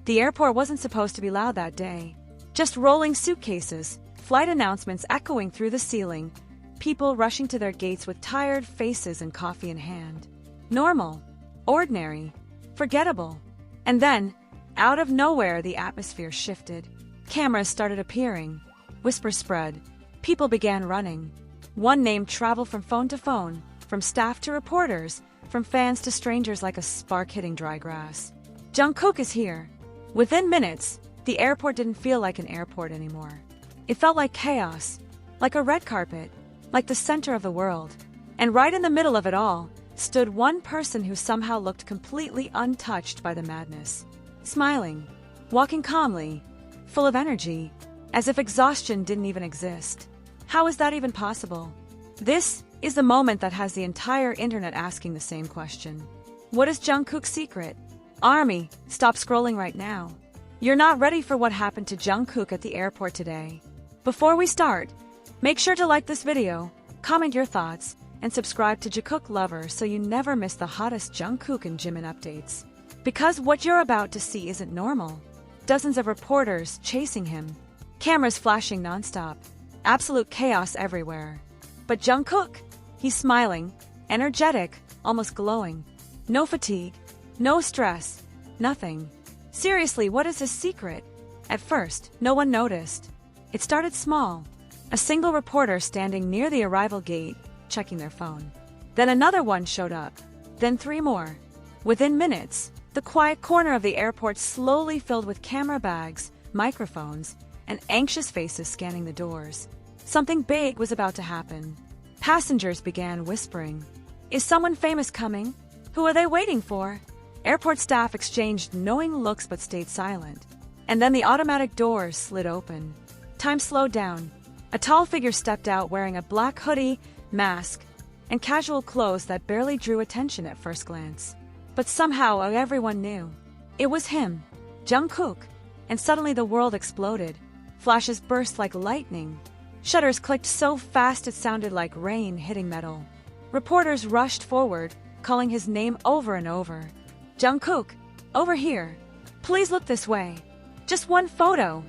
The airport wasn't supposed to be loud that day. Just rolling suitcases, flight announcements echoing through the ceiling, people rushing to their gates with tired faces and coffee in hand. Normal, ordinary, forgettable. And then, out of nowhere, the atmosphere shifted. Cameras started appearing. Whispers spread. People began running. One name traveled from phone to phone, from staff to reporters, from fans to strangers like a spark hitting dry grass. Jungkook is here. Within minutes, the airport didn't feel like an airport anymore. It felt like chaos, like a red carpet, like the center of the world. And right in the middle of it all, stood one person who somehow looked completely untouched by the madness. Smiling, walking calmly, full of energy, as if exhaustion didn't even exist. How is that even possible? This is the moment that has the entire internet asking the same question. What is Jungkook's secret? Army, stop scrolling right now. You're not ready for what happened to Jungkook at the airport today. Before we start, make sure to like this video, comment your thoughts, and subscribe to Jikook Lover so you never miss the hottest Jungkook and Jimin updates. Because what you're about to see isn't normal. Dozens of reporters chasing him. Cameras flashing nonstop. Absolute chaos everywhere. But Jungkook, he's smiling, energetic, almost glowing. No fatigue, no stress, nothing. Seriously, what is his secret? At first, no one noticed. It started small. A single reporter standing near the arrival gate, checking their phone. Then another one showed up. Then 3 more. Within minutes, the quiet corner of the airport slowly filled with camera bags, microphones, and anxious faces scanning the doors. Something big was about to happen. Passengers began whispering. Is someone famous coming? Who are they waiting for? Airport staff exchanged knowing looks but stayed silent. And then the automatic doors slid open. Time slowed down. A tall figure stepped out wearing a black hoodie, mask, and casual clothes that barely drew attention at first glance. But somehow everyone knew. It was him, Jungkook. And suddenly the world exploded. Flashes burst like lightning. Shutters clicked so fast it sounded like rain hitting metal. Reporters rushed forward, calling his name over and over. Jungkook, over here. Please look this way. Just one photo.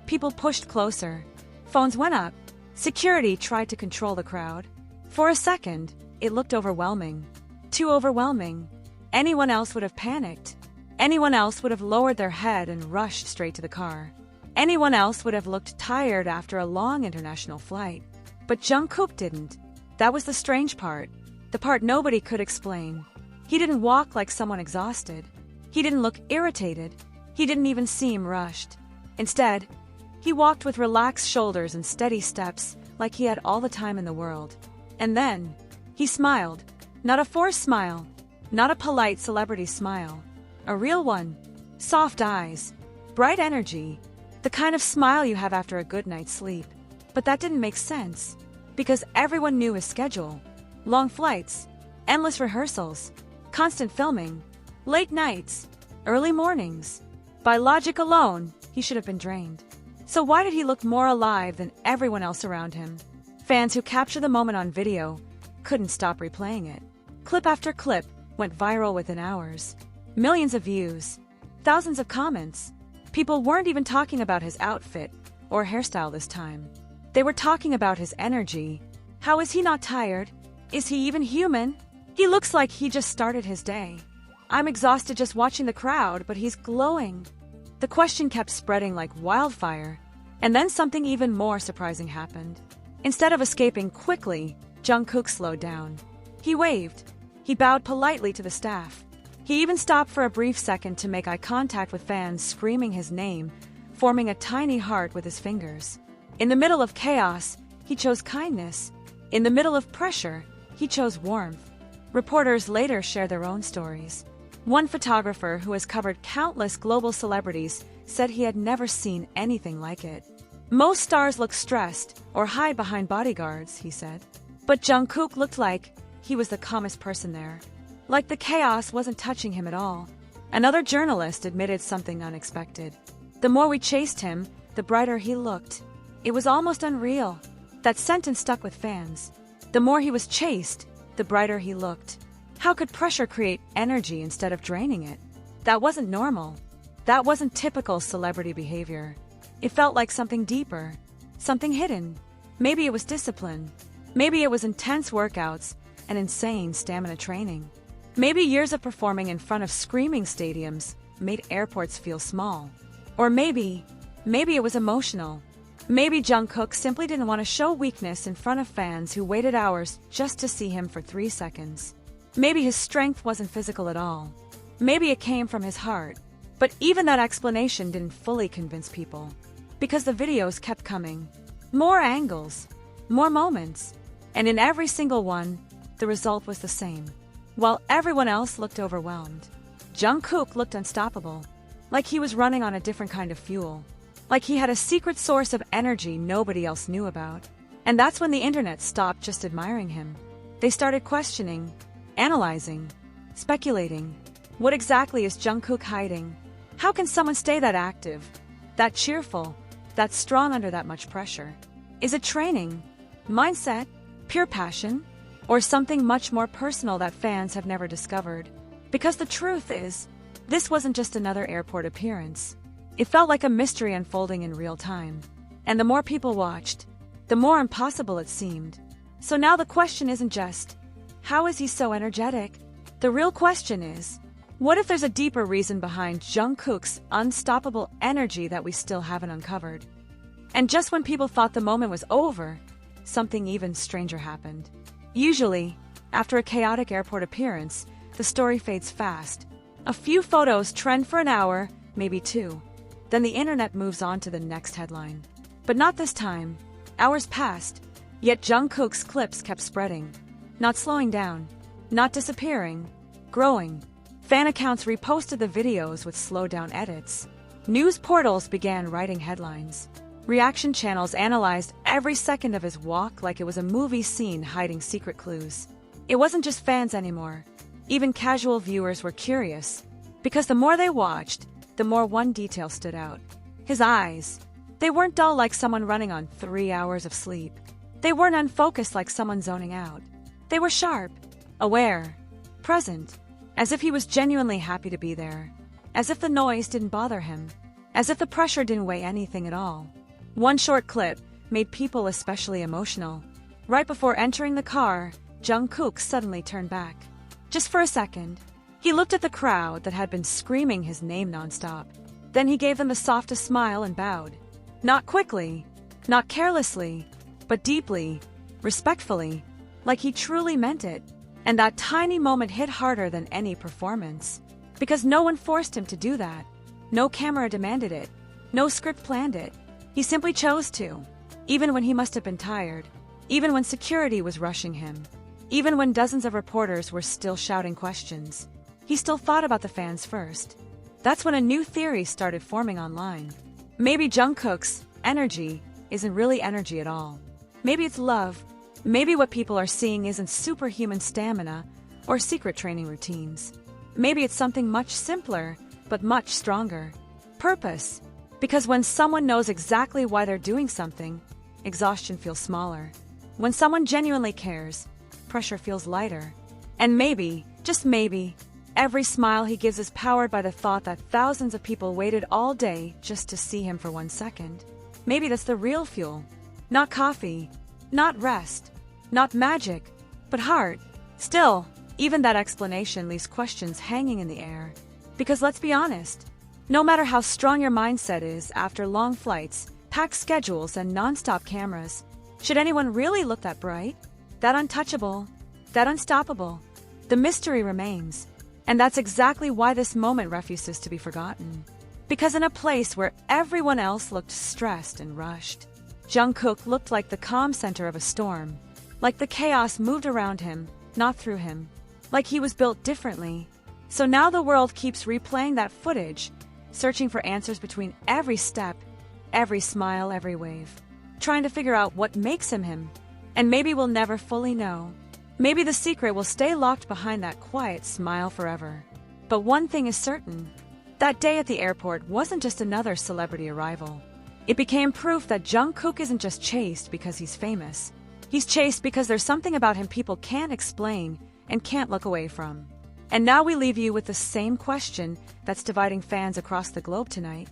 People pushed closer. Phones went up. Security tried to control the crowd. For a second, it looked overwhelming. Too overwhelming. Anyone else would have panicked. Anyone else would have lowered their head and rushed straight to the car. Anyone else would have looked tired after a long international flight. But Jungkook didn't. That was the strange part. The part nobody could explain. He didn't walk like someone exhausted. He didn't look irritated. He didn't even seem rushed. Instead, he walked with relaxed shoulders and steady steps like he had all the time in the world. And then, he smiled. Not a forced smile. Not a polite celebrity smile. A real one. Soft eyes. Bright energy. The kind of smile you have after a good night's sleep. But that didn't make sense. Because everyone knew his schedule. Long flights. Endless rehearsals. Constant filming. Late nights. Early mornings. By logic alone, he should have been drained. So why did he look more alive than everyone else around him? Fans who captured the moment on video couldn't stop replaying it. Clip after clip went viral within hours. Millions of views. Thousands of comments. People weren't even talking about his outfit or hairstyle this time. They were talking about his energy. How is he not tired? Is he even human? He looks like he just started his day. I'm exhausted just watching the crowd, but he's glowing. The question kept spreading like wildfire. And then something even more surprising happened. Instead of escaping quickly, Jungkook slowed down. He waved. He bowed politely to the staff. He even stopped for a brief second to make eye contact with fans screaming his name, forming a tiny heart with his fingers. In the middle of chaos, he chose kindness. In the middle of pressure, he chose warmth. Reporters later share their own stories. One photographer who has covered countless global celebrities said he had never seen anything like it. Most stars look stressed or hide behind bodyguards, he said. But Jungkook looked like he was the calmest person there. Like the chaos wasn't touching him at all. Another journalist admitted something unexpected. The more we chased him, the brighter he looked. It was almost unreal. That sentence stuck with fans. The more he was chased, the brighter he looked. How could pressure create energy instead of draining it? That wasn't normal. That wasn't typical celebrity behavior. It felt like something deeper, something hidden. Maybe it was discipline. Maybe it was intense workouts and insane stamina training. Maybe years of performing in front of screaming stadiums made airports feel small. Or maybe it was emotional. Maybe Jungkook simply didn't want to show weakness in front of fans who waited hours just to see him for 3 seconds. Maybe his strength wasn't physical at all. Maybe it came from his heart. But even that explanation didn't fully convince people. Because the videos kept coming. More angles, more moments. And in every single one, the result was the same. While everyone else looked overwhelmed, Jungkook looked unstoppable. Like he was running on a different kind of fuel. Like he had a secret source of energy nobody else knew about. And that's when the internet stopped just admiring him. They started questioning, analyzing, speculating. What exactly is Jungkook hiding? How can someone stay that active, that cheerful, that strong under that much pressure? Is it training, mindset, pure passion, or something much more personal that fans have never discovered? Because the truth is, this wasn't just another airport appearance. It felt like a mystery unfolding in real time. And the more people watched, the more impossible it seemed. So now the question isn't just, how is he so energetic? The real question is, what if there's a deeper reason behind Jungkook's unstoppable energy that we still haven't uncovered? And just when people thought the moment was over, something even stranger happened. Usually, after a chaotic airport appearance, the story fades fast. A few photos trend for an hour, maybe 2. Then the internet moves on to the next headline. But not this time. Hours passed, yet Jungkook's clips kept spreading. Not slowing down, not disappearing, growing. Fan accounts reposted the videos with slowed-down edits. News portals began writing headlines. Reaction channels analyzed every second of his walk like it was a movie scene hiding secret clues. It wasn't just fans anymore. Even casual viewers were curious. Because the more they watched, the more one detail stood out. His eyes. They weren't dull like someone running on 3 hours of sleep. They weren't unfocused like someone zoning out. They were sharp, aware, present. As if he was genuinely happy to be there. As if the noise didn't bother him. As if the pressure didn't weigh anything at all. One short clip made people especially emotional. Right before entering the car, Jungkook suddenly turned back. Just for a second. He looked at the crowd that had been screaming his name nonstop. Then he gave them the softest smile and bowed. Not quickly, not carelessly, but deeply, respectfully, like he truly meant it. And that tiny moment hit harder than any performance. Because no one forced him to do that. No camera demanded it. No script planned it. He simply chose to. Even when he must have been tired. Even when security was rushing him. Even when dozens of reporters were still shouting questions. He still thought about the fans first. That's when a new theory started forming online. Maybe Jungkook's energy isn't really energy at all. Maybe it's love. Maybe what people are seeing isn't superhuman stamina or secret training routines. Maybe it's something much simpler, but much stronger. Purpose. Because when someone knows exactly why they're doing something, exhaustion feels smaller. When someone genuinely cares, pressure feels lighter. And maybe, just maybe, every smile he gives is powered by the thought that thousands of people waited all day just to see him for 1 second. Maybe that's the real fuel. Not coffee, not rest, not magic, but heart. Still, even that explanation leaves questions hanging in the air. Because let's be honest, no matter how strong your mindset is after long flights, packed schedules, and non-stop cameras, should anyone really look that bright, that untouchable, that unstoppable? The mystery remains. And that's exactly why this moment refuses to be forgotten. Because in a place where everyone else looked stressed and rushed, Jungkook looked like the calm center of a storm. Like the chaos moved around him, not through him. Like he was built differently. So now the world keeps replaying that footage, searching for answers between every step, every smile, every wave. Trying to figure out what makes him him. And maybe we'll never fully know. Maybe the secret will stay locked behind that quiet smile forever. But one thing is certain. That day at the airport wasn't just another celebrity arrival. It became proof that Jungkook isn't just chased because he's famous. He's chased because there's something about him people can't explain and can't look away from. And now we leave you with the same question that's dividing fans across the globe tonight.